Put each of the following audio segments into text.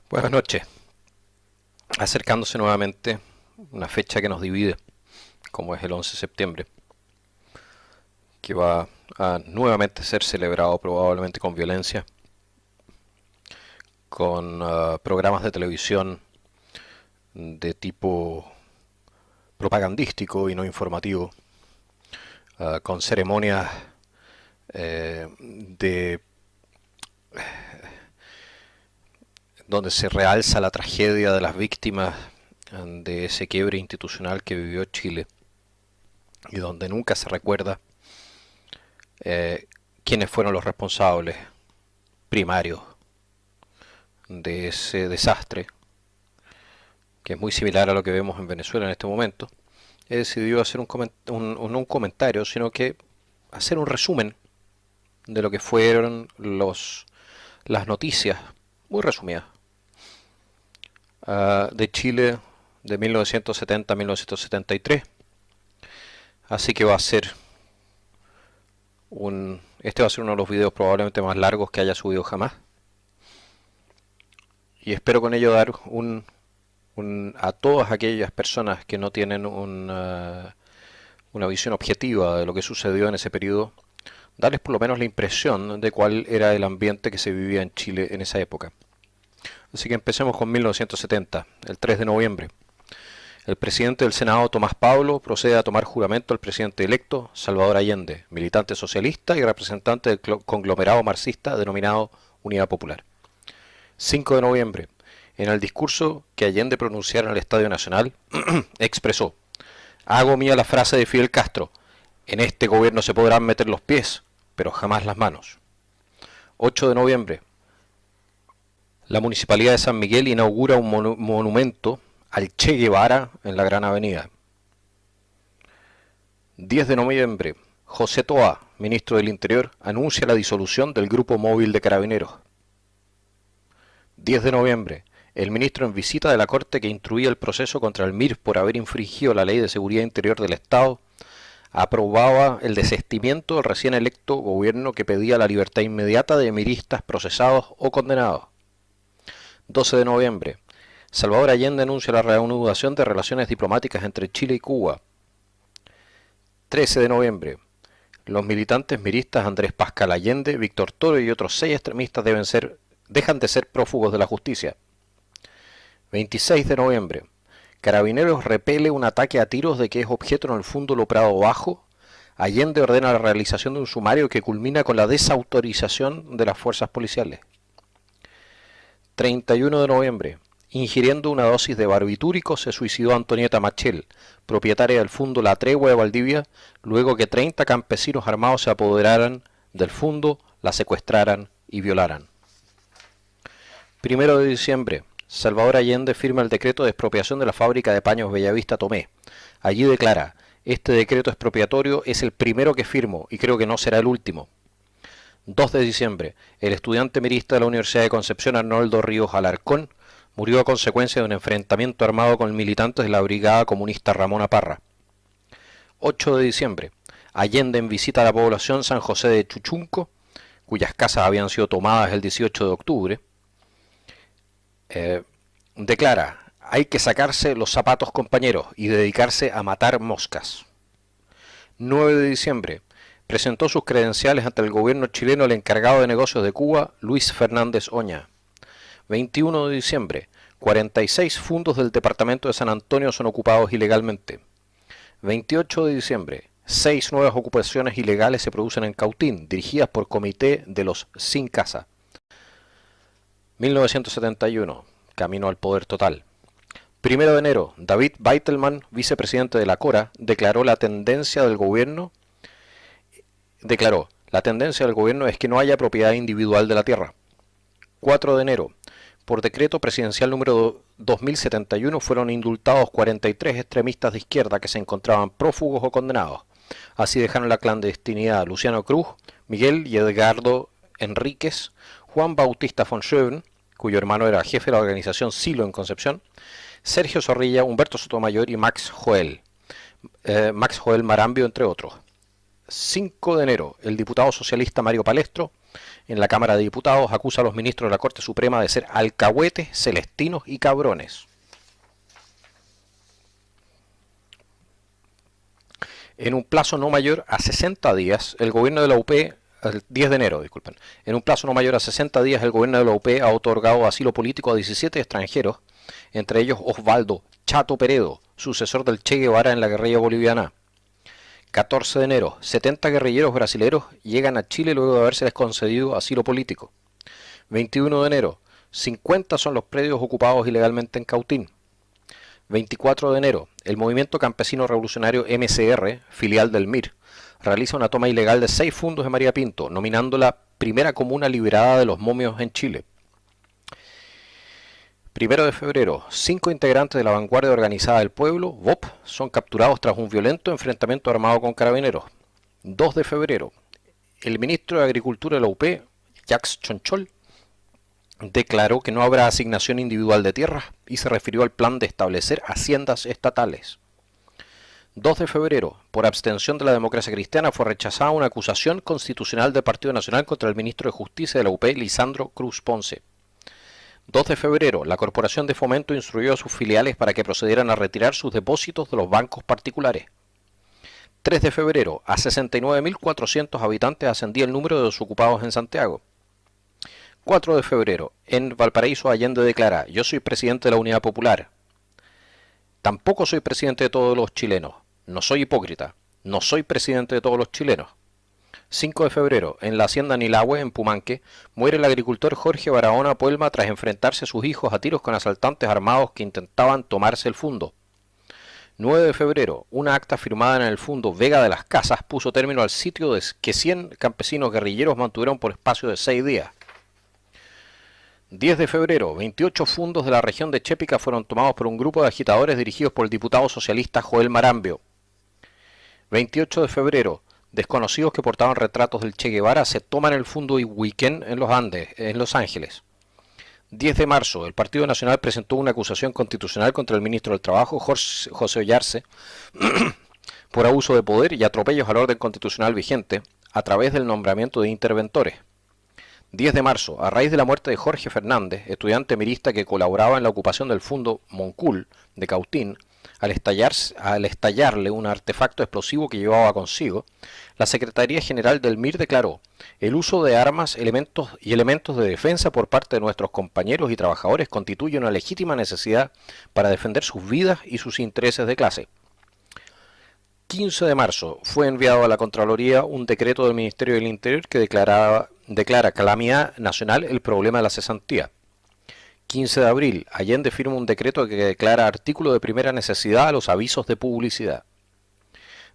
Buenas noches. Acercándose nuevamente una fecha que nos divide, como es el 11 de septiembre, que va a nuevamente ser celebrado probablemente con violencia, con programas de televisión de tipo propagandístico y no informativo, con ceremonias de donde se realza la tragedia de las víctimas de ese quiebre institucional que vivió Chile y donde nunca se recuerda quiénes fueron los responsables primarios de ese desastre, que es muy similar a lo que vemos en Venezuela en este momento. He decidido hacer un comentario, sino que hacer un resumen de lo que fueron las noticias, muy resumidas, de Chile de 1970 a 1973. Así que este va a ser uno de los videos probablemente más largos que haya subido jamás. Y espero con ello dar a todas aquellas personas que no tienen una visión objetiva de lo que sucedió en ese periodo, darles por lo menos la impresión de cuál era el ambiente que se vivía en Chile en esa época. Así que empecemos con 1970, el 3 de noviembre. El presidente del Senado, Tomás Pablo, procede a tomar juramento al presidente electo, Salvador Allende, militante socialista y representante del conglomerado marxista denominado Unidad Popular. 5 de noviembre. En el discurso que Allende pronunciara en el Estadio Nacional, expresó: hago mía la frase de Fidel Castro: en este gobierno se podrán meter los pies, pero jamás las manos. 8 de noviembre. La Municipalidad de San Miguel inaugura un monumento al Che Guevara en la Gran Avenida. 10 de noviembre. José Toa, ministro del Interior, anuncia la disolución del Grupo Móvil de Carabineros. 10 de noviembre. El ministro en visita de la Corte que instruía el proceso contra el MIR por haber infringido la Ley de Seguridad Interior del Estado aprobaba el desistimiento del recién electo gobierno que pedía la libertad inmediata de miristas procesados o condenados. 12 de noviembre. Salvador Allende anuncia la reanudación de relaciones diplomáticas entre Chile y Cuba. 13 de noviembre. Los militantes miristas Andrés Pascal Allende, Víctor Toro y otros 6 extremistas dejan de ser prófugos de la justicia. 26 de noviembre. Carabineros repele un ataque a tiros de que es objeto en el Fundo Prado Bajo. Allende ordena la realización de un sumario que culmina con la desautorización de las fuerzas policiales. 31 de noviembre. Ingiriendo una dosis de barbitúrico se suicidó Antonieta Machel, propietaria del Fundo La Tregua de Valdivia, luego que 30 campesinos armados se apoderaran del fundo, la secuestraran y violaran. 1 de diciembre. Salvador Allende firma el decreto de expropiación de la fábrica de paños Bellavista Tomé. Allí declara: este decreto expropiatorio es el primero que firmo y creo que no será el último. 2 de diciembre. El estudiante mirista de la Universidad de Concepción, Arnoldo Ríos Alarcón, murió a consecuencia de un enfrentamiento armado con militantes de la Brigada Comunista Ramona Parra. 8 de diciembre. Allende en visita a la población San José de Chuchunco, cuyas casas habían sido tomadas el 18 de octubre. Declara: hay que sacarse los zapatos, compañeros, y dedicarse a matar moscas. 9 de diciembre. Presentó sus credenciales ante el gobierno chileno el encargado de negocios de Cuba, Luis Fernández Oña. 21 de diciembre. 46 fundos del departamento de San Antonio son ocupados ilegalmente. 28 de diciembre. 6 nuevas ocupaciones ilegales se producen en Cautín, dirigidas por Comité de los Sin Casa. 1971. Camino al poder total. 1 de enero. David Beitelman, vicepresidente de la CORA, declaró: la tendencia del gobierno es que no haya propiedad individual de la tierra. 4 de enero. Por decreto presidencial número 2071 fueron indultados 43 extremistas de izquierda que se encontraban prófugos o condenados. Así dejaron la clandestinidad Luciano Cruz, Miguel y Edgardo Enríquez, Juan Bautista von Schöven, cuyo hermano era jefe de la organización Silo en Concepción, Sergio Zorrilla, Humberto Sotomayor y Max Joel Marambio, entre otros. 5 de enero, el diputado socialista Mario Palestro, en la Cámara de Diputados, acusa a los ministros de la Corte Suprema de ser alcahuetes, celestinos y cabrones. En un plazo no mayor a 60 días, el gobierno de la UP, el 10 de enero, disculpen, en un plazo no mayor a 60 días, el gobierno de la UP ha otorgado asilo político a 17 extranjeros, entre ellos Osvaldo Chato Peredo, sucesor del Che Guevara en la guerrilla boliviana. 14 de enero, 70 guerrilleros brasileños llegan a Chile luego de habérseles concedido asilo político. 21 de enero, 50 son los predios ocupados ilegalmente en Cautín. 24 de enero, el Movimiento Campesino Revolucionario MCR, filial del MIR, realiza una toma ilegal de 6 fundos de María Pinto, nominándola primera comuna liberada de los momios en Chile. 1 de febrero, 5 integrantes de la Vanguardia Organizada del Pueblo, VOP, son capturados tras un violento enfrentamiento armado con carabineros. 2 de febrero, el ministro de Agricultura de la UP, Jacques Chonchol, declaró que no habrá asignación individual de tierras y se refirió al plan de establecer haciendas estatales. 2 de febrero, por abstención de la Democracia Cristiana, fue rechazada una acusación constitucional del Partido Nacional contra el ministro de Justicia de la UP, Lisandro Cruz Ponce. 2 de febrero, la Corporación de Fomento instruyó a sus filiales para que procedieran a retirar sus depósitos de los bancos particulares. 3 de febrero, a 69.400 habitantes ascendía el número de desocupados en Santiago. 4 de febrero, en Valparaíso Allende declara: yo soy presidente de la Unidad Popular. Tampoco soy presidente de todos los chilenos. No soy hipócrita. No soy presidente de todos los chilenos. 5 de febrero, en la hacienda Nilahue, en Pumanque, muere el agricultor Jorge Barahona Puelma tras enfrentarse a sus hijos a tiros con asaltantes armados que intentaban tomarse el fundo. 9 de febrero, una acta firmada en el fundo Vega de las Casas puso término al sitio que 100 campesinos guerrilleros mantuvieron por espacio de 6 días. 10 de febrero, 28 fundos de la región de Chépica fueron tomados por un grupo de agitadores dirigidos por el diputado socialista Joel Marambio. 28 de febrero, desconocidos que portaban retratos del Che Guevara se toman el fundo Ihuiquén en los Andes, en Los Ángeles. 10 de marzo, el Partido Nacional presentó una acusación constitucional contra el ministro del Trabajo, José Ollarse, por abuso de poder y atropellos al orden constitucional vigente a través del nombramiento de interventores. 10 de marzo, a raíz de la muerte de Jorge Fernández, estudiante mirista que colaboraba en la ocupación del fundo Moncul de Cautín, al estallarle un artefacto explosivo que llevaba consigo, la Secretaría General del MIR declaró: el uso de armas, elementos de defensa por parte de nuestros compañeros y trabajadores constituye una legítima necesidad para defender sus vidas y sus intereses de clase. 15 de marzo, fue enviado a la Contraloría un decreto del Ministerio del Interior que declara calamidad nacional el problema de la cesantía. 15 de abril, Allende firma un decreto que declara artículo de primera necesidad a los avisos de publicidad.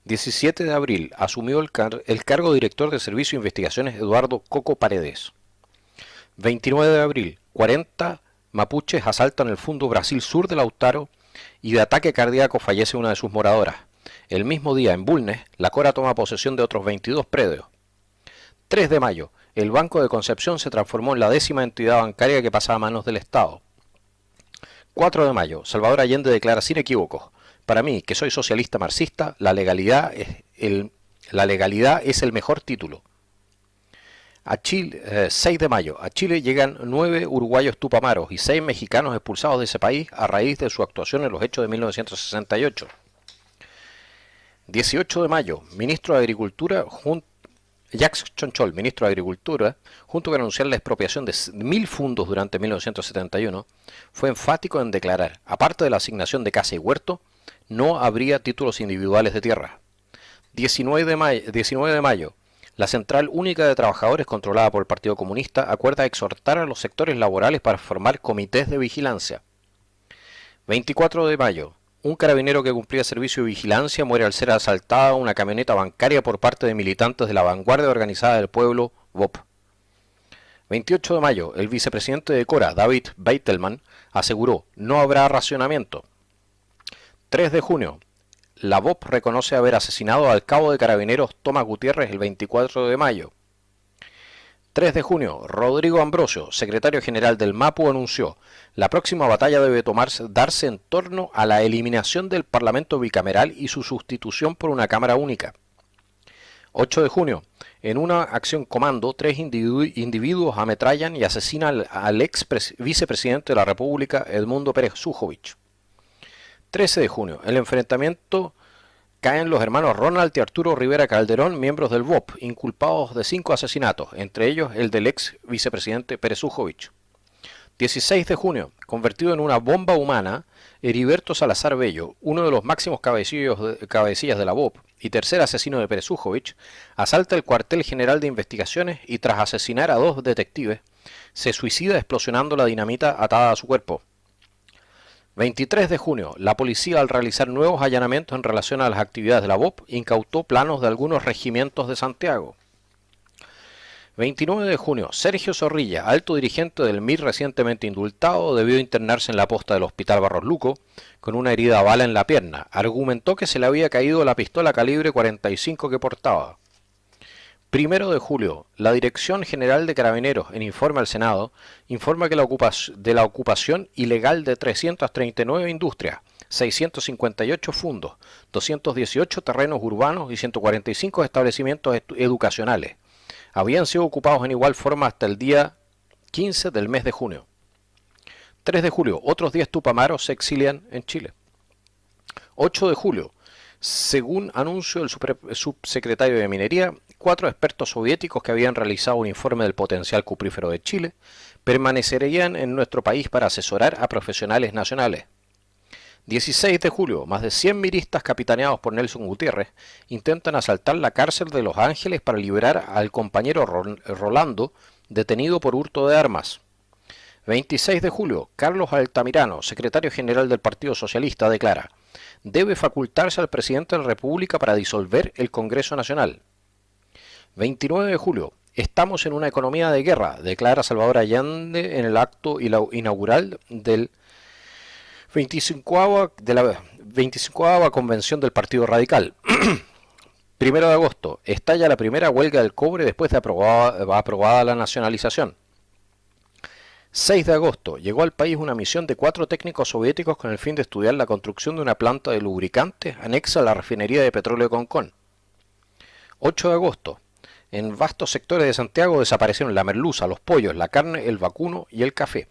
17 de abril, asumió el cargo de director de Servicio de Investigaciones Eduardo Coco Paredes. 29 de abril, 40 mapuches asaltan el fundo Brasil Sur de Lautaro y de ataque cardíaco fallece una de sus moradoras. El mismo día, en Bulnes, la Cora toma posesión de otros 22 predios. 3 de mayo, el Banco de Concepción se transformó en la 10ª entidad bancaria que pasa a manos del Estado. 4 de mayo, Salvador Allende declara sin equívocos: para mí, que soy socialista marxista, la legalidad es el mejor título. 6 de mayo, a Chile llegan 9 uruguayos tupamaros y 6 mexicanos expulsados de ese país a raíz de su actuación en los hechos de 1968. 18 de mayo, ministro de Agricultura, Jacques Chonchol, ministro de Agricultura, junto con anunciar la expropiación de 1000 fundos durante 1971, fue enfático en declarar: aparte de la asignación de casa y huerto, no habría títulos individuales de tierra. 19 de mayo, la Central Única de Trabajadores, controlada por el Partido Comunista, acuerda exhortar a los sectores laborales para formar comités de vigilancia. 24 de mayo, un carabinero que cumplía servicio de vigilancia muere al ser asaltada una camioneta bancaria por parte de militantes de la Vanguardia Organizada del Pueblo, VOP. 28 de mayo, el vicepresidente de Cora, David Beitelman, aseguró: no habrá racionamiento. 3 de junio, la VOP reconoce haber asesinado al cabo de carabineros Tomás Gutiérrez el 24 de mayo. 3 de junio, Rodrigo Ambrosio, secretario general del MAPU, anunció: la próxima batalla debe darse en torno a la eliminación del Parlamento bicameral y su sustitución por una Cámara única. 8 de junio. En una acción comando, 3 individuos ametrallan y asesinan al ex vicepresidente de la República, Edmundo Pérez Sujovic. 13 de junio. El enfrentamiento caen los hermanos Ronald y Arturo Rivera Calderón, miembros del BOP, inculpados de 5 asesinatos, entre ellos el del ex vicepresidente Pérez Sujovic. 16 de junio. Convertido en una bomba humana, Heriberto Salazar Bello, uno de los máximos cabecillas de la BOP y tercer asesino de Pérez Sujovic, asalta el cuartel general de investigaciones y tras asesinar a 2 detectives, se suicida explosionando la dinamita atada a su cuerpo. 23 de junio. La policía, al realizar nuevos allanamientos en relación a las actividades de la BOP, incautó planos de algunos regimientos de Santiago. 29 de junio. Sergio Zorrilla, alto dirigente del MIR recientemente indultado, debió internarse en la posta del Hospital Barros Luco con una herida a bala en la pierna. Argumentó que se le había caído la pistola calibre 45 que portaba. 1 de julio. La Dirección General de Carabineros, en informe al Senado, informa que de la ocupación ilegal de 339 industrias, 658 fundos, 218 terrenos urbanos y 145 establecimientos educacionales habían sido ocupados en igual forma hasta el día 15 del mes de junio. 3 de julio. Otros 10 tupamaros se exilian en Chile. 8 de julio. Según anuncio del subsecretario de Minería, 4 expertos soviéticos que habían realizado un informe del potencial cuprífero de Chile permanecerían en nuestro país para asesorar a profesionales nacionales. 16 de julio. Más de 100 miristas capitaneados por Nelson Gutiérrez intentan asaltar la cárcel de Los Ángeles para liberar al compañero Rolando, detenido por hurto de armas. 26 de julio. Carlos Altamirano, secretario general del Partido Socialista, declara: debe facultarse al presidente de la República para disolver el Congreso Nacional. 29 de julio. Estamos en una economía de guerra, declara Salvador Allende en el acto inaugural del 25ª Convención del Partido Radical. 1 de agosto. Estalla la primera huelga del cobre después de aprobada la nacionalización. 6 de agosto. Llegó al país una misión de 4 técnicos soviéticos con el fin de estudiar la construcción de una planta de lubricantes anexa a la refinería de petróleo de Concón. 8 de agosto. En vastos sectores de Santiago desaparecieron la merluza, los pollos, la carne, el vacuno y el café.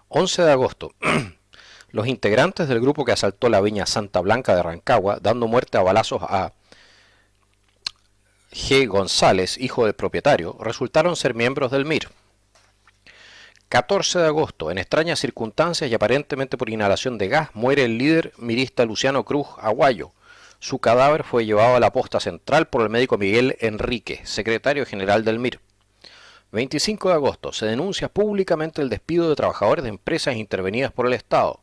11 de agosto. Los integrantes del grupo que asaltó la viña Santa Blanca de Rancagua, dando muerte a balazos a G. González, hijo del propietario, resultaron ser miembros del MIR. 14 de agosto. En extrañas circunstancias y aparentemente por inhalación de gas, muere el líder mirista Luciano Cruz Aguayo. Su cadáver fue llevado a la posta central por el médico Miguel Enrique, secretario general del MIR. 25 de agosto. Se denuncia públicamente el despido de trabajadores de empresas intervenidas por el Estado.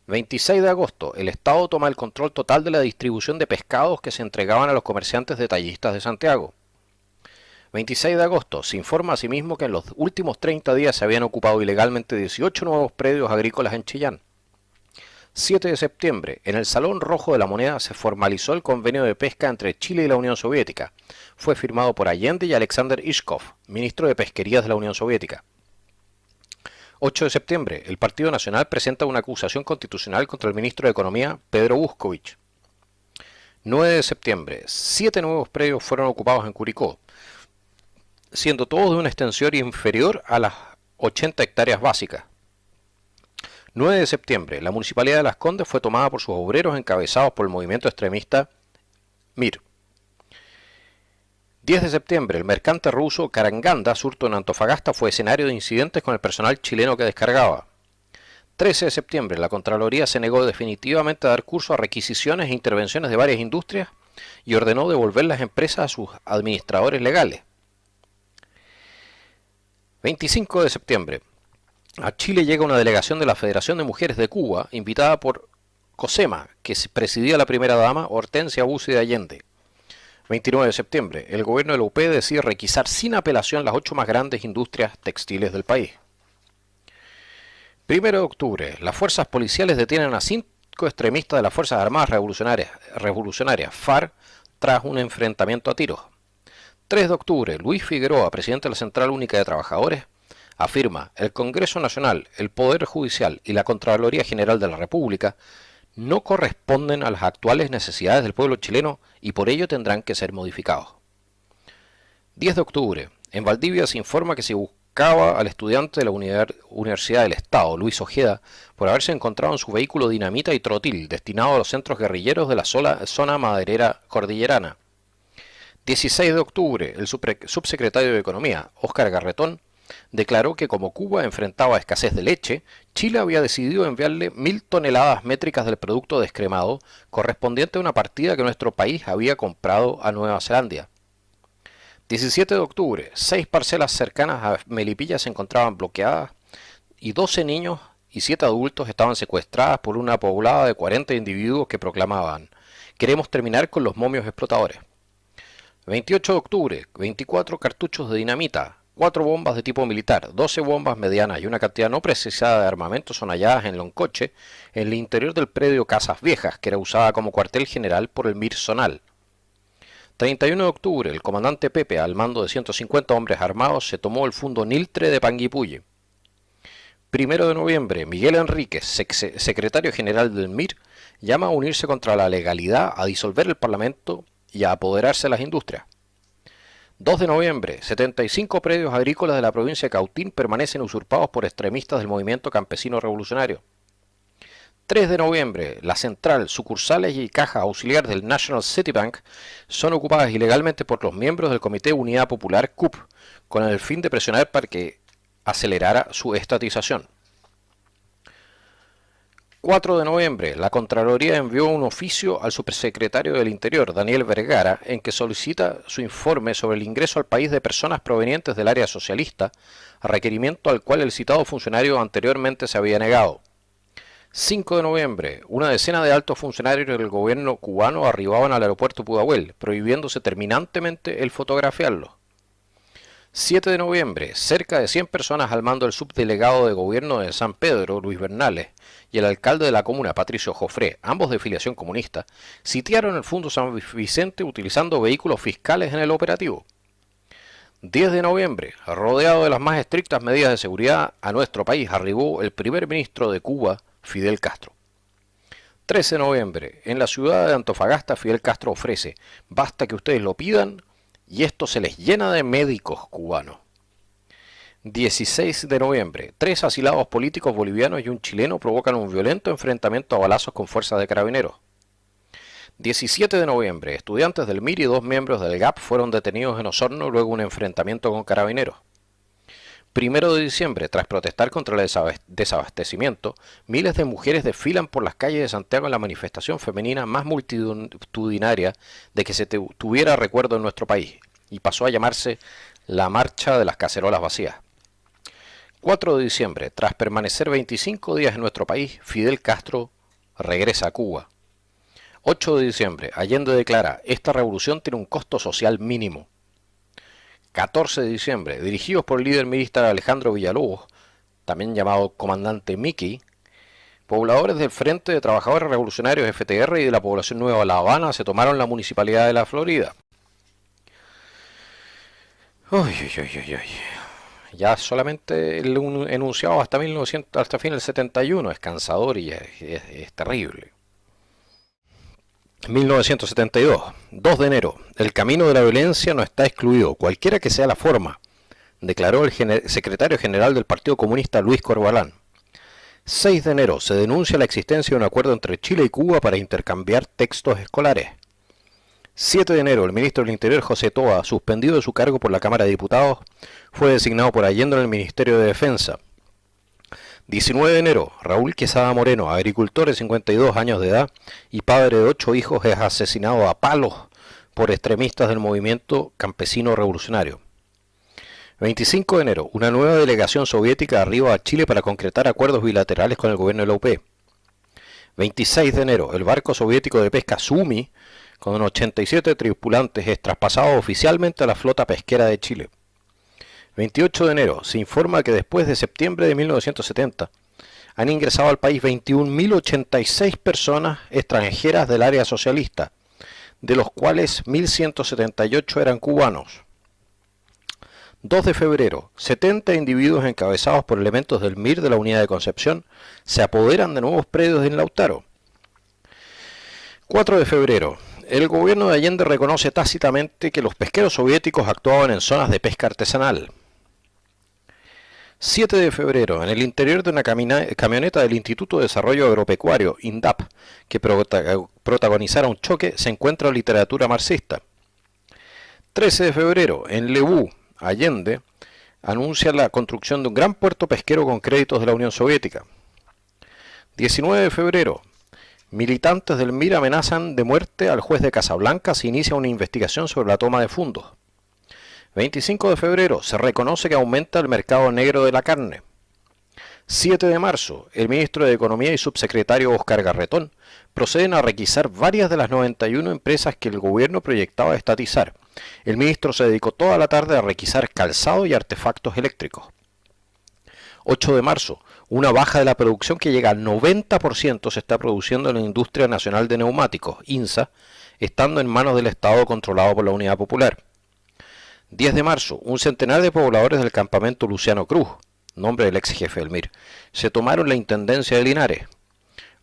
26 de agosto. El Estado toma el control total de la distribución de pescados que se entregaban a los comerciantes detallistas de Santiago. 26 de agosto. Se informa asimismo que en los últimos 30 días se habían ocupado ilegalmente 18 nuevos predios agrícolas en Chillán. 7 de septiembre. En el Salón Rojo de la Moneda se formalizó el convenio de pesca entre Chile y la Unión Soviética. Fue firmado por Allende y Alexander Ishkov, ministro de Pesquerías de la Unión Soviética. 8 de septiembre. El Partido Nacional presenta una acusación constitucional contra el ministro de Economía, Pedro Buscovich. 9 de septiembre. 7 nuevos predios fueron ocupados en Curicó, siendo todos de una extensión inferior a las 80 hectáreas básicas. 9 de septiembre. La Municipalidad de Las Condes fue tomada por sus obreros encabezados por el movimiento extremista MIR. 10 de septiembre. El mercante ruso Karaganda, surto en Antofagasta, fue escenario de incidentes con el personal chileno que descargaba. 13 de septiembre. La Contraloría se negó definitivamente a dar curso a requisiciones e intervenciones de varias industrias y ordenó devolver las empresas a sus administradores legales. 25 de septiembre. A Chile llega una delegación de la Federación de Mujeres de Cuba, invitada por COSEMA, que presidía la primera dama Hortensia Bussi de Allende. 29 de septiembre. El gobierno de la UP decide requisar sin apelación las 8 más grandes industrias textiles del país. 1 de octubre. Las fuerzas policiales detienen a 5 extremistas de las Fuerzas Armadas Revolucionarias, FARC, tras un enfrentamiento a tiros. 3 de octubre. Luis Figueroa, presidente de la Central Única de Trabajadores, afirma: el Congreso Nacional, el Poder Judicial y la Contraloría General de la República no corresponden a las actuales necesidades del pueblo chileno y por ello tendrán que ser modificados. 10 de octubre. En Valdivia se informa que se buscaba al estudiante de la Universidad del Estado, Luis Ojeda, por haberse encontrado en su vehículo dinamita y trotil destinado a los centros guerrilleros de la zona maderera cordillerana. 16 de octubre. El subsecretario de Economía, Óscar Garretón, declaró que como Cuba enfrentaba escasez de leche, Chile había decidido enviarle 1000 toneladas métricas del producto descremado correspondiente a una partida que nuestro país había comprado a Nueva Zelanda. 17 de octubre, 6 parcelas cercanas a Melipilla se encontraban bloqueadas y 12 niños y 7 adultos estaban secuestradas por una poblada de 40 individuos que proclamaban: queremos terminar con los momios explotadores. 28 de octubre, 24 cartuchos de dinamita, 4 bombas de tipo militar, 12 bombas medianas y una cantidad no precisada de armamento son halladas en Loncoche, en el interior del predio Casas Viejas, que era usada como cuartel general por el MIR zonal. 31 de octubre, el comandante Pepe, al mando de 150 hombres armados, se tomó el fundo Niltre de Panguipulli. 1 de noviembre, Miguel Enríquez, secretario general del MIR, llama a unirse contra la legalidad, a disolver el Parlamento y a apoderarse de las industrias. 2 de noviembre, 75 predios agrícolas de la provincia de Cautín permanecen usurpados por extremistas del movimiento campesino revolucionario. 3 de noviembre, la central, sucursales y caja auxiliar del National City Bank son ocupadas ilegalmente por los miembros del Comité Unidad Popular CUP, con el fin de presionar para que acelerara su estatización. 4 de noviembre, la Contraloría envió un oficio al subsecretario del Interior, Daniel Vergara, en que solicita su informe sobre el ingreso al país de personas provenientes del área socialista, requerimiento al cual el citado funcionario anteriormente se había negado. 5 de noviembre, una decena de altos funcionarios del gobierno cubano arribaban al aeropuerto Pudahuel, prohibiéndose terminantemente el fotografiarlos. 7 de noviembre, cerca de 100 personas al mando del subdelegado de gobierno de San Pedro, Luis Bernales, y el alcalde de la comuna, Patricio Jofré, ambos de filiación comunista, sitiaron el Fundo San Vicente utilizando vehículos fiscales en el operativo. 10 de noviembre, rodeado de las más estrictas medidas de seguridad, a nuestro país arribó el primer ministro de Cuba, Fidel Castro. 13 de noviembre, en la ciudad de Antofagasta, Fidel Castro ofrece: basta que ustedes lo pidan y esto se les llena de médicos cubanos. 16 de noviembre, 3 asilados políticos bolivianos y un chileno provocan un violento enfrentamiento a balazos con fuerzas de carabineros. 17 de noviembre, estudiantes del MIR y 2 miembros del GAP fueron detenidos en Osorno luego de un enfrentamiento con carabineros. 1 de diciembre, tras protestar contra el desabastecimiento, miles de mujeres desfilan por las calles de Santiago en la manifestación femenina más multitudinaria de que se tuviera recuerdo en nuestro país, y pasó a llamarse la Marcha de las Cacerolas Vacías. 4 de diciembre, tras permanecer 25 días en nuestro país, Fidel Castro regresa a Cuba. 8 de diciembre, Allende declara: esta revolución tiene un costo social mínimo. 14 de diciembre, dirigidos por el líder militar Alejandro Villalobos, también llamado Comandante Mickey, pobladores del Frente de Trabajadores Revolucionarios FTR y de la población nueva de La Habana se tomaron la municipalidad de la Florida. Ya solamente el enunciado hasta fin del 71 es cansador y es terrible. 1972, 2 de enero. El camino de la violencia no está excluido, cualquiera que sea la forma, declaró el secretario general del Partido Comunista, Luis Corbalán. 6 de enero. Se denuncia la existencia de un acuerdo entre Chile y Cuba para intercambiar textos escolares. 7 de enero. El ministro del Interior, José Toa, suspendido de su cargo por la Cámara de Diputados, fue designado por Allende en el Ministerio de Defensa. 19 de enero, Raúl Quesada Moreno, agricultor de 52 años de edad y padre de 8 hijos, es asesinado a palos por extremistas del movimiento campesino revolucionario. 25 de enero, una nueva delegación soviética arriba a Chile para concretar acuerdos bilaterales con el gobierno de la UP. 26 de enero, el barco soviético de pesca Sumi, con 87 tripulantes, es traspasado oficialmente a la flota pesquera de Chile. 28 de enero, se informa que después de septiembre de 1970 han ingresado al país 21.086 personas extranjeras del área socialista, de los cuales 1.178 eran cubanos. 2 de febrero, 70 individuos encabezados por elementos del MIR de la Unidad de Concepción se apoderan de nuevos predios en Lautaro. 4 de febrero. El gobierno de Allende reconoce tácitamente que los pesqueros soviéticos actuaban en zonas de pesca artesanal. 7 de febrero. En el interior de una camioneta del Instituto de Desarrollo Agropecuario, INDAP, que protagonizara un choque, se encuentra literatura marxista. 13 de febrero. En Lebu, Allende anuncia la construcción de un gran puerto pesquero con créditos de la Unión Soviética. 19 de febrero. Militantes del MIR amenazan de muerte al juez de Casablanca si inicia una investigación sobre la toma de fondos. 25 de febrero. Se reconoce que aumenta el mercado negro de la carne. 7 de marzo. El ministro de Economía y subsecretario Óscar Garretón proceden a requisar varias de las 91 empresas que el gobierno proyectaba estatizar. El ministro se dedicó toda la tarde a requisar calzado y artefactos eléctricos. 8 de marzo. Una baja de la producción que llega al 90% se está produciendo en la Industria Nacional de Neumáticos, INSA, estando en manos del Estado controlado por la Unidad Popular. 10 de marzo. Un centenar de pobladores del campamento Luciano Cruz, nombre del ex jefe del MIR, se tomaron la intendencia de Linares.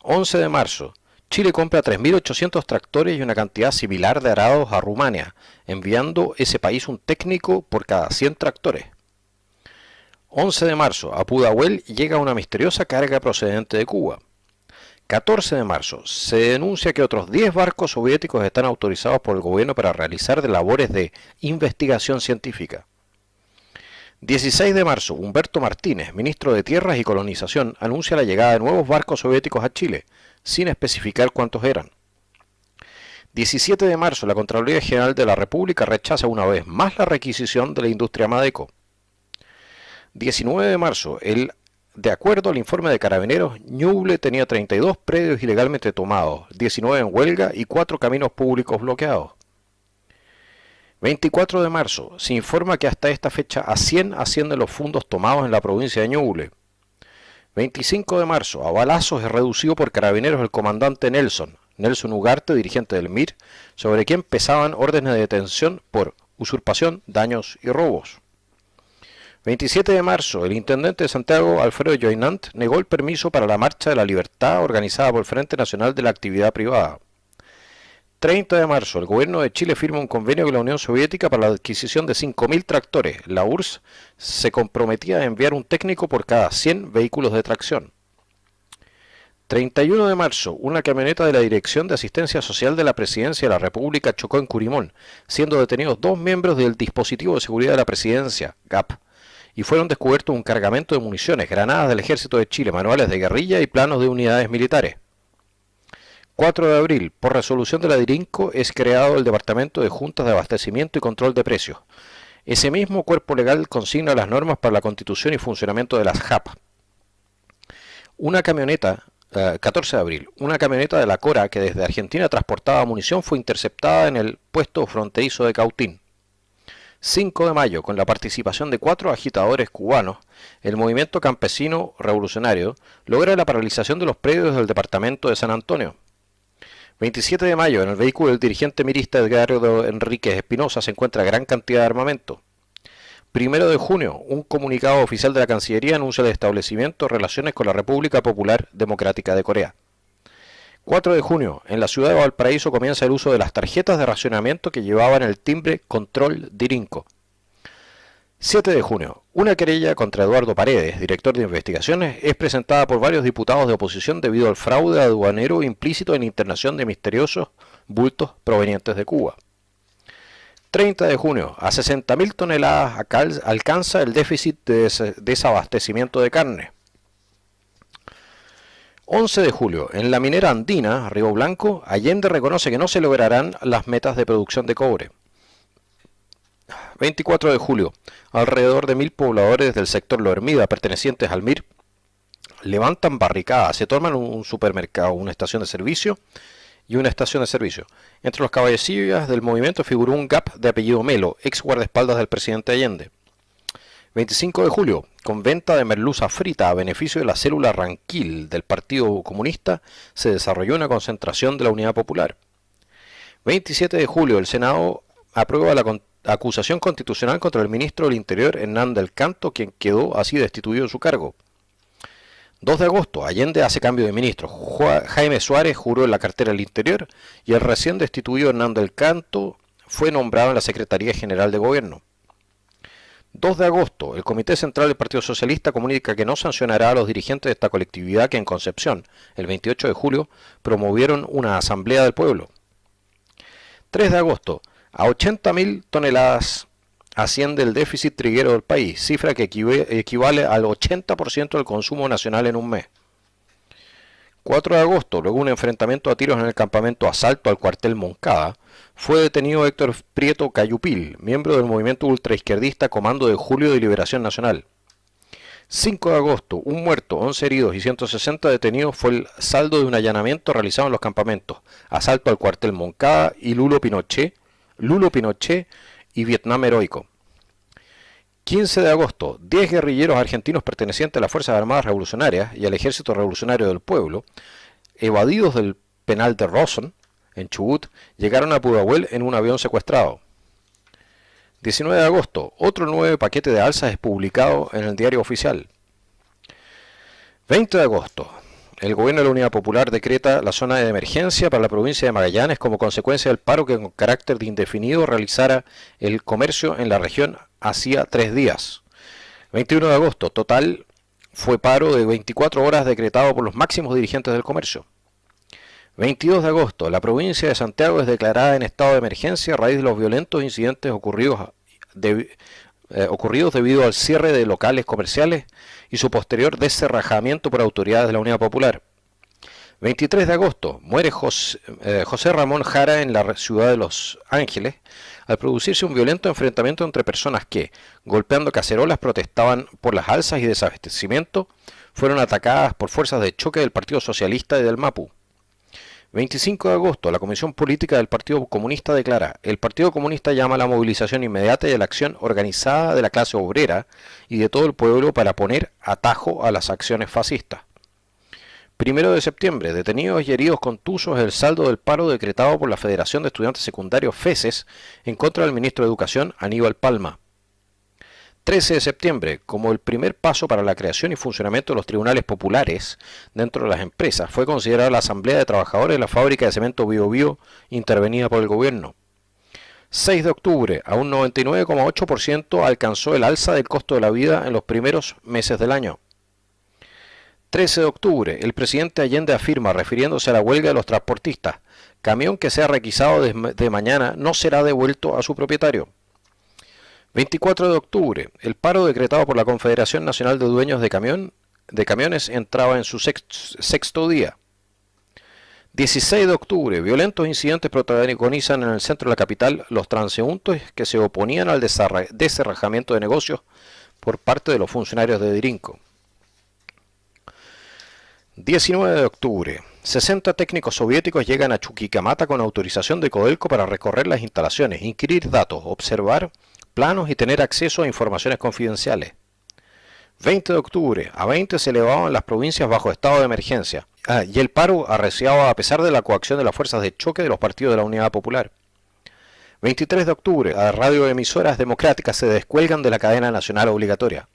11 de marzo. Chile compra 3.800 tractores y una cantidad similar de arados a Rumania, enviando ese país un técnico por cada 100 tractores. 11 de marzo. A Pudahuel llega una misteriosa carga procedente de Cuba. 14 de marzo. Se denuncia que otros 10 barcos soviéticos están autorizados por el gobierno para realizar labores de investigación científica. 16 de marzo. Humberto Martínez, ministro de Tierras y Colonización, anuncia la llegada de nuevos barcos soviéticos a Chile, sin especificar cuántos eran. 17 de marzo. La Contraloría General de la República rechaza una vez más la requisición de la industria Madeco. 19 de marzo. De acuerdo al informe de Carabineros, Ñuble tenía 32 predios ilegalmente tomados, 19 en huelga y 4 caminos públicos bloqueados. 24 de marzo. Se informa que hasta esta fecha a 100 ascienden los fondos tomados en la provincia de Ñuble. 25 de marzo. A balazos es reducido por Carabineros el comandante Nelson Ugarte, dirigente del MIR, sobre quien pesaban órdenes de detención por usurpación, daños y robos. 27 de marzo. El intendente de Santiago, Alfredo Joinant, negó el permiso para la Marcha de la Libertad organizada por el Frente Nacional de la Actividad Privada. 30 de marzo. El gobierno de Chile firma un convenio con la Unión Soviética para la adquisición de 5.000 tractores. La URSS se comprometía a enviar un técnico por cada 100 vehículos de tracción. 31 de marzo. Una camioneta de la Dirección de Asistencia Social de la Presidencia de la República chocó en Curimón, siendo detenidos 2 miembros del dispositivo de seguridad de la Presidencia, GAP, y fueron descubiertos un cargamento de municiones, granadas del Ejército de Chile, manuales de guerrilla y planos de unidades militares. 4 de abril. Por resolución de la DIRINCO es creado el Departamento de Juntas de Abastecimiento y Control de Precios. Ese mismo cuerpo legal consigna las normas para la constitución y funcionamiento de las JAP. 14 de abril. Una camioneta de la CORA que desde Argentina transportaba munición fue interceptada en el puesto fronterizo de Cautín. 5 de mayo. Con la participación de 4 agitadores cubanos, el movimiento campesino revolucionario logra la paralización de los predios del departamento de San Antonio. 27 de mayo. En el vehículo del dirigente mirista Edgardo Enríquez Espinosa se encuentra gran cantidad de armamento. 1 de junio. Un comunicado oficial de la Cancillería anuncia el establecimiento de relaciones con la República Popular Democrática de Corea. 4 de junio. En la ciudad de Valparaíso comienza el uso de las tarjetas de racionamiento que llevaban el timbre Control DIRINCO. 7 de junio. Una querella contra Eduardo Paredes, director de investigaciones, es presentada por varios diputados de oposición debido al fraude aduanero implícito en internación de misteriosos bultos provenientes de Cuba. 30 de junio. A 60.000 toneladas alcanza el déficit de desabastecimiento de carne. 11 de julio. En la minera andina, Río Blanco, Allende reconoce que no se lograrán las metas de producción de cobre. 24 de julio. Alrededor de 1.000 pobladores del sector Lo Hermida, pertenecientes al MIR, levantan barricadas, se toman un supermercado, una estación de servicio y una estación de servicio. Entre los cabecillas del movimiento figuró un GAP de apellido Melo, ex guardaespaldas del presidente Allende. 25 de julio. Con venta de merluza frita a beneficio de la célula Ranquil del Partido Comunista, se desarrolló una concentración de la Unidad Popular. 27 de julio. El Senado aprueba la acusación constitucional contra el ministro del Interior, Hernán del Canto, quien quedó así destituido de su cargo. 2 de agosto, Allende hace cambio de ministro. Jaime Suárez juró en la cartera del Interior y el recién destituido Hernán del Canto fue nombrado en la Secretaría General de Gobierno. 2 de agosto, el Comité Central del Partido Socialista comunica que no sancionará a los dirigentes de esta colectividad que en Concepción, el 28 de julio, promovieron una asamblea del pueblo. 3 de agosto, a 80.000 toneladas asciende el déficit triguero del país, cifra que equivale al 80% del consumo nacional en un mes. 4 de agosto, luego un enfrentamiento a tiros en el campamento Asalto al cuartel Moncada, fue detenido Héctor Prieto Cayupil, miembro del movimiento ultraizquierdista Comando de Julio de Liberación Nacional. 5 de agosto, un muerto, 11 heridos y 160 detenidos fue el saldo de un allanamiento realizado en los campamentos Asalto al cuartel Moncada y Lulo Pinochet y Vietnam Heroico. 15 de agosto, 10 guerrilleros argentinos pertenecientes a las Fuerzas Armadas Revolucionarias y al Ejército Revolucionario del Pueblo, evadidos del penal de Rawson, en Chubut, llegaron a Pudahuel en un avión secuestrado. 19 de agosto, otro nuevo paquete de alzas es publicado en el Diario Oficial. 20 de agosto, el Gobierno de la Unidad Popular decreta la zona de emergencia para la provincia de Magallanes como consecuencia del paro que con carácter de indefinido realizara el comercio en la región hacía 3 días. 21 de agosto, total fue paro de 24 horas decretado por los máximos dirigentes del comercio. 22 de agosto, la provincia de Santiago es declarada en estado de emergencia a raíz de los violentos incidentes ocurridos debido al cierre de locales comerciales y su posterior descerrajamiento por autoridades de la Unidad Popular. 23 de agosto, muere José Ramón Jara en la ciudad de Los Ángeles al producirse un violento enfrentamiento entre personas que, golpeando cacerolas, protestaban por las alzas y desabastecimiento, fueron atacadas por fuerzas de choque del Partido Socialista y del MAPU. 25 de agosto, la Comisión Política del Partido Comunista declara: el Partido Comunista llama a la movilización inmediata y a la acción organizada de la clase obrera y de todo el pueblo para poner atajo a las acciones fascistas. 1 de septiembre, detenidos y heridos contusos el saldo del paro decretado por la Federación de Estudiantes Secundarios FESES en contra del ministro de Educación Aníbal Palma. 13 de septiembre, como el primer paso para la creación y funcionamiento de los tribunales populares dentro de las empresas, fue considerada la Asamblea de Trabajadores de la fábrica de cemento Bio Bio intervenida por el gobierno. 6 de octubre, a un 99,8% alcanzó el alza del costo de la vida en los primeros meses del año. 13 de octubre, el presidente Allende afirma, refiriéndose a la huelga de los transportistas: camión que sea requisado de mañana no será devuelto a su propietario. 24 de octubre, el paro decretado por la Confederación Nacional de Dueños de Camiones entraba en su sexto día. 16 de octubre, violentos incidentes protagonizan en el centro de la capital los transeúntes que se oponían al descerrajamiento de negocios por parte de los funcionarios de Dirinco. 19 de octubre, 60 técnicos soviéticos llegan a Chuquicamata con autorización de Codelco para recorrer las instalaciones, inquirir datos, observar planos y tener acceso a informaciones confidenciales. 20 de octubre, a 20 se elevaban las provincias bajo estado de emergencia, y el paro arreciaba a pesar de la coacción de las fuerzas de choque de los partidos de la Unidad Popular. 23 de octubre, las radioemisoras democráticas se descuelgan de la cadena nacional obligatoria.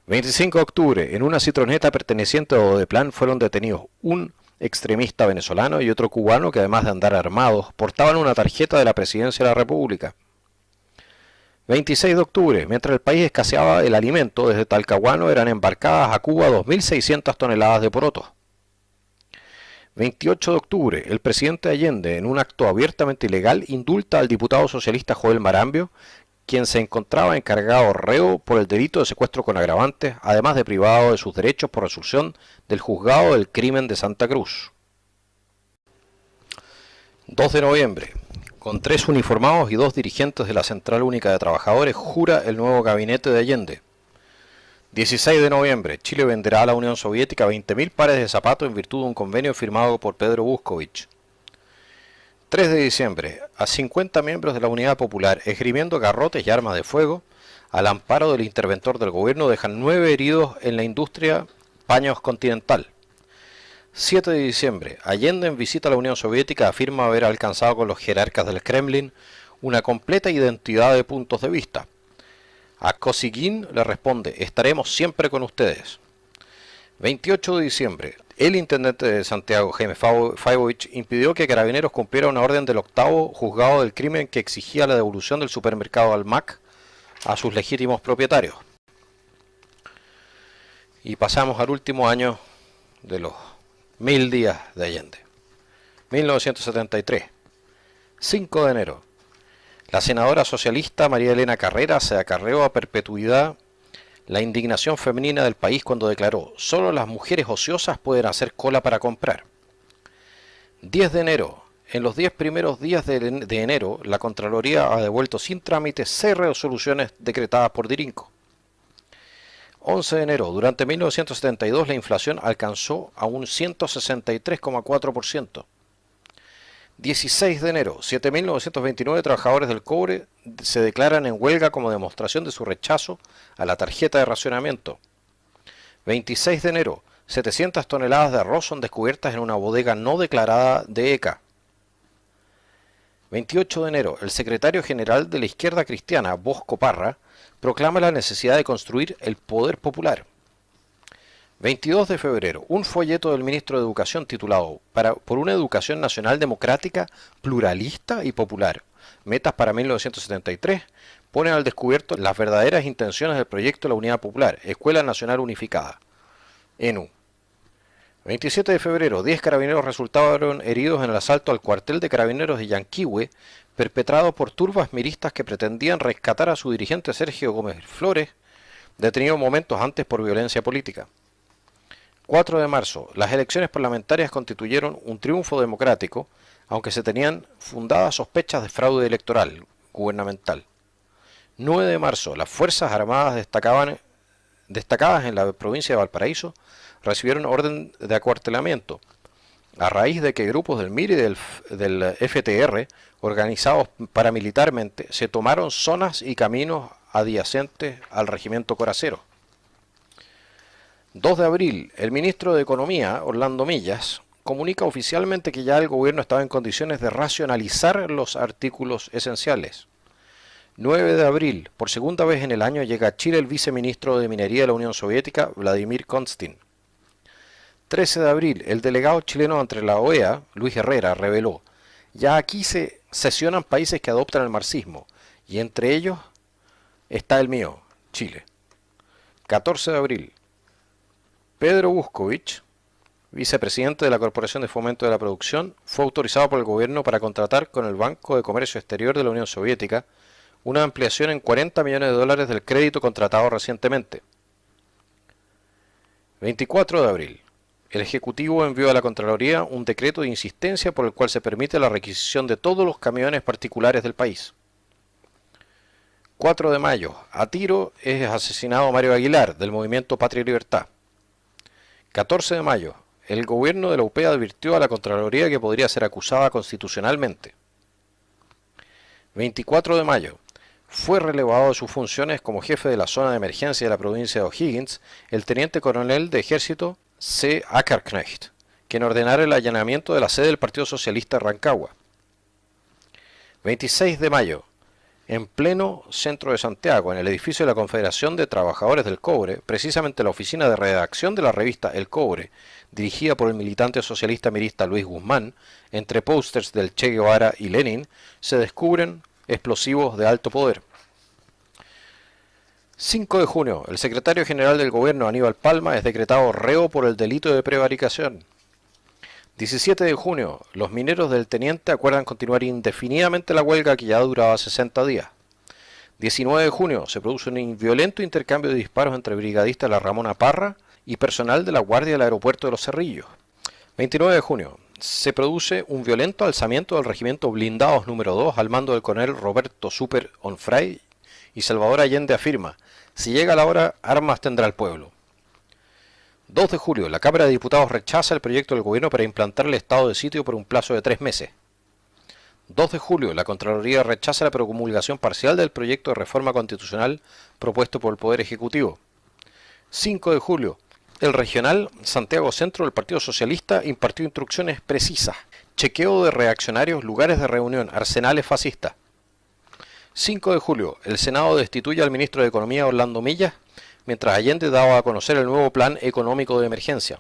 25 de octubre, en una citroneta perteneciente a Odeplan fueron detenidos un extremista venezolano y otro cubano que, además de andar armados, portaban una tarjeta de la Presidencia de la República. 26 de octubre, mientras el país escaseaba el alimento, desde Talcahuano eran embarcadas a Cuba 2.600 toneladas de porotos. 28 de octubre, el presidente Allende, en un acto abiertamente ilegal, indulta al diputado socialista Joel Marambio, quien se encontraba encargado reo por el delito de secuestro con agravantes, además de privado de sus derechos por resolución del Juzgado del Crimen de Santa Cruz. 2 de noviembre. Con 3 uniformados y 2 dirigentes de la Central Única de Trabajadores, jura el nuevo gabinete de Allende. 16 de noviembre. Chile venderá a la Unión Soviética 20.000 pares de zapatos en virtud de un convenio firmado por Pedro Buscovich. 3 de diciembre. A 50 miembros de la Unidad Popular, esgrimiendo garrotes y armas de fuego, al amparo del interventor del gobierno, dejan 9 heridos en la industria Paños Continental. 7 de diciembre. Allende, en visita a la Unión Soviética, afirma haber alcanzado con los jerarcas del Kremlin una completa identidad de puntos de vista. A Kosygin le responde: estaremos siempre con ustedes. 28 de diciembre. El intendente de Santiago, Jaime Faivovich, impidió que Carabineros cumpliera una orden del octavo juzgado del crimen que exigía la devolución del supermercado Almac a sus legítimos propietarios. Y pasamos al último año de los 1000 días de Allende. 1973. 5 de enero. La senadora socialista María Elena Carrera se acarreó a perpetuidad la indignación femenina del país cuando declaró: solo las mujeres ociosas pueden hacer cola para comprar. 10 de enero. En los 10 primeros días de enero, la Contraloría ha devuelto sin trámite 6 resoluciones decretadas por Dirinco. 11 de enero. Durante 1972 la inflación alcanzó a un 163,4%. 16 de enero. 7.929 trabajadores del cobre se declaran en huelga como demostración de su rechazo a la tarjeta de racionamiento. 26 de enero. 700 toneladas de arroz son descubiertas en una bodega no declarada de ECA. 28 de enero. El secretario general de la izquierda cristiana, Bosco Parra, proclama la necesidad de construir el poder popular. 22 de febrero. Un folleto del ministro de Educación titulado Por una educación nacional democrática, pluralista y popular. Metas para 1973. Pone al descubierto las verdaderas intenciones del proyecto de la Unidad Popular, Escuela Nacional Unificada. ENU. 27 de febrero. 10 carabineros resultaron heridos en el asalto al cuartel de carabineros de Yanquihue, perpetrado por turbas miristas que pretendían rescatar a su dirigente Sergio Gómez Flores, detenido momentos antes por violencia política. 4 de marzo. Las elecciones parlamentarias constituyeron un triunfo democrático, aunque se tenían fundadas sospechas de fraude electoral gubernamental. 9 de marzo. Las Fuerzas Armadas destacadas en la provincia de Valparaíso recibieron orden de acuartelamiento, a raíz de que grupos del MIR y del FTR, organizados paramilitarmente, se tomaron zonas y caminos adyacentes al regimiento Coracero. 2 de abril. El ministro de Economía, Orlando Millas, comunica oficialmente que ya el gobierno estaba en condiciones de racionalizar los artículos esenciales. 9 de abril. Por segunda vez en el año llega a Chile el viceministro de Minería de la Unión Soviética, Vladimir Konstin. 13 de abril. El delegado chileno ante la OEA, Luis Herrera, reveló: ya aquí se sesionan países que adoptan el marxismo, y entre ellos está el mío, Chile. 14 de abril. Pedro Buscovich, vicepresidente de la Corporación de Fomento de la Producción, fue autorizado por el gobierno para contratar con el Banco de Comercio Exterior de la Unión Soviética una ampliación en $40 millones del crédito contratado recientemente. 24 de abril. El Ejecutivo envió a la Contraloría un decreto de insistencia por el cual se permite la requisición de todos los camiones particulares del país. 4 de mayo. A tiro es asesinado Mario Aguilar, del movimiento Patria y Libertad. 14 de mayo. El gobierno de la UP advirtió a la Contraloría que podría ser acusada constitucionalmente. 24 de mayo. Fue relevado de sus funciones como jefe de la zona de emergencia de la provincia de O'Higgins el teniente coronel de ejército C. Ackerknecht, quien ordenara el allanamiento de la sede del Partido Socialista de Rancagua. 26 de mayo. En pleno centro de Santiago, en el edificio de la Confederación de Trabajadores del Cobre, precisamente la oficina de redacción de la revista El Cobre, dirigida por el militante socialista mirista Luis Guzmán, entre pósters del Che Guevara y Lenin, se descubren explosivos de alto poder. 5 de junio. El secretario general del gobierno, Aníbal Palma, es decretado reo por el delito de prevaricación. 17 de junio. Los mineros del Teniente acuerdan continuar indefinidamente la huelga que ya duraba 60 días. 19 de junio. Se produce un violento intercambio de disparos entre brigadistas de la Ramona Parra y personal de la Guardia del Aeropuerto de Los Cerrillos. 29 de junio. Se produce un violento alzamiento del regimiento Blindados número 2 al mando del coronel Roberto Super Onfray, y Salvador Allende afirma: si llega la hora, armas tendrá el pueblo. 2 de julio. La Cámara de Diputados rechaza el proyecto del gobierno para implantar el estado de sitio por un plazo de 3 meses. 2 de julio. La Contraloría rechaza la promulgación parcial del proyecto de reforma constitucional propuesto por el Poder Ejecutivo. 5 de julio. El regional Santiago Centro del Partido Socialista impartió instrucciones precisas. Chequeo de reaccionarios, lugares de reunión, arsenales fascistas. 5 de julio. El Senado destituye al ministro de Economía, Orlando Millas, mientras Allende daba a conocer el nuevo plan económico de emergencia.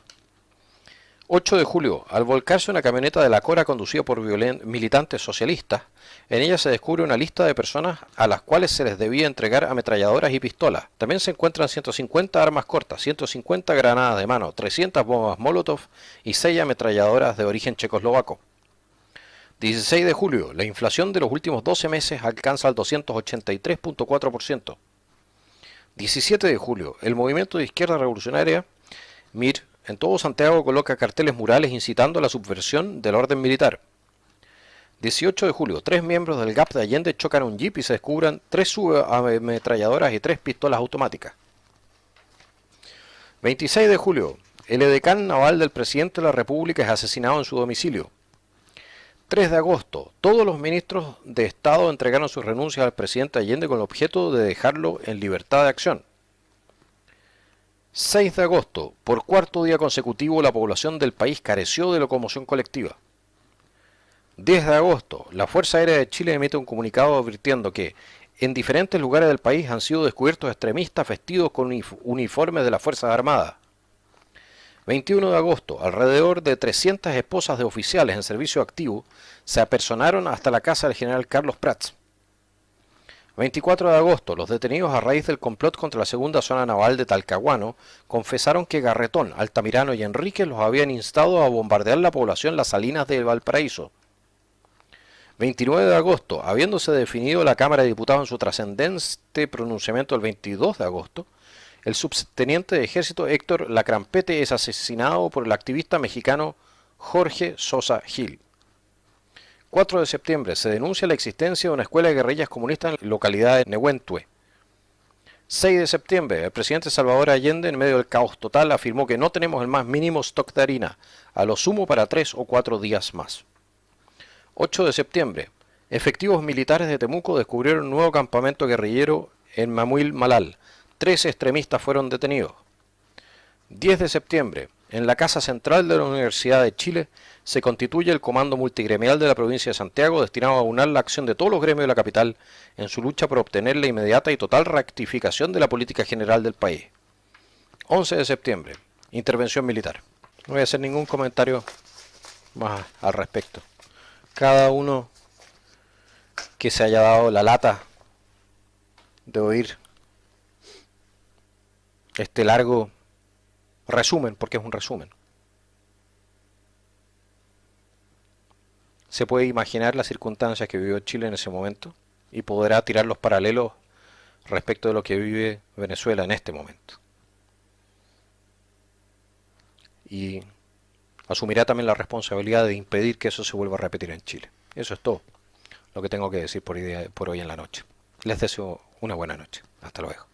8 de julio, al volcarse una camioneta de la Cora conducida por militantes socialistas, en ella se descubre una lista de personas a las cuales se les debía entregar ametralladoras y pistolas. También se encuentran 150 armas cortas, 150 granadas de mano, 300 bombas Molotov y 6 ametralladoras de origen checoslovaco. 16 de julio, la inflación de los últimos 12 meses alcanza el 283.4%. 17 de julio, el movimiento de izquierda revolucionaria, MIR, en todo Santiago coloca carteles murales incitando a la subversión del orden militar. 18 de julio, 3 miembros del GAP de Allende chocan un jeep y se descubran 3 subametralladoras y 3 pistolas automáticas. 26 de julio, el edecán naval del presidente de la República es asesinado en su domicilio. 3 de agosto, todos los ministros de Estado entregaron sus renuncias al presidente Allende con el objeto de dejarlo en libertad de acción. 6 de agosto, por cuarto día consecutivo la población del país careció de locomoción colectiva. 10 de agosto, la Fuerza Aérea de Chile emite un comunicado advirtiendo que en diferentes lugares del país han sido descubiertos extremistas vestidos con uniformes de las Fuerzas Armadas. 21 de agosto, alrededor de 300 esposas de oficiales en servicio activo se apersonaron hasta la casa del general Carlos Prats. 24 de agosto, los detenidos a raíz del complot contra la segunda zona naval de Talcahuano confesaron que Garretón, Altamirano y Enríquez los habían instado a bombardear la población Las Salinas de Valparaíso. 29 de agosto, habiéndose definido la Cámara de Diputados en su trascendente pronunciamiento el 22 de agosto, el subteniente de ejército Héctor Lacrampete es asesinado por el activista mexicano Jorge Sosa Gil. 4 de septiembre, se denuncia la existencia de una escuela de guerrillas comunistas en la localidad de Nehuentue. 6 de septiembre, el presidente Salvador Allende, en medio del caos total, afirmó que no tenemos el más mínimo stock de harina, a lo sumo para 3 o 4 días más. 8 de septiembre, efectivos militares de Temuco descubrieron un nuevo campamento guerrillero en Mamuil Malal. 13 extremistas fueron detenidos. 10 de septiembre, en la Casa Central de la Universidad de Chile, se constituye el Comando Multigremial de la provincia de Santiago, destinado a unar la acción de todos los gremios de la capital en su lucha por obtener la inmediata y total rectificación de la política general del país. 11 de septiembre, intervención militar. No voy a hacer ningún comentario más al respecto. Cada uno que se haya dado la lata de oír este largo resumen, porque es un resumen, se puede imaginar las circunstancias que vivió Chile en ese momento y podrá tirar los paralelos respecto de lo que vive Venezuela en este momento. Y asumirá también la responsabilidad de impedir que eso se vuelva a repetir en Chile. Eso es todo lo que tengo que decir por hoy en la noche. Les deseo una buena noche. Hasta luego.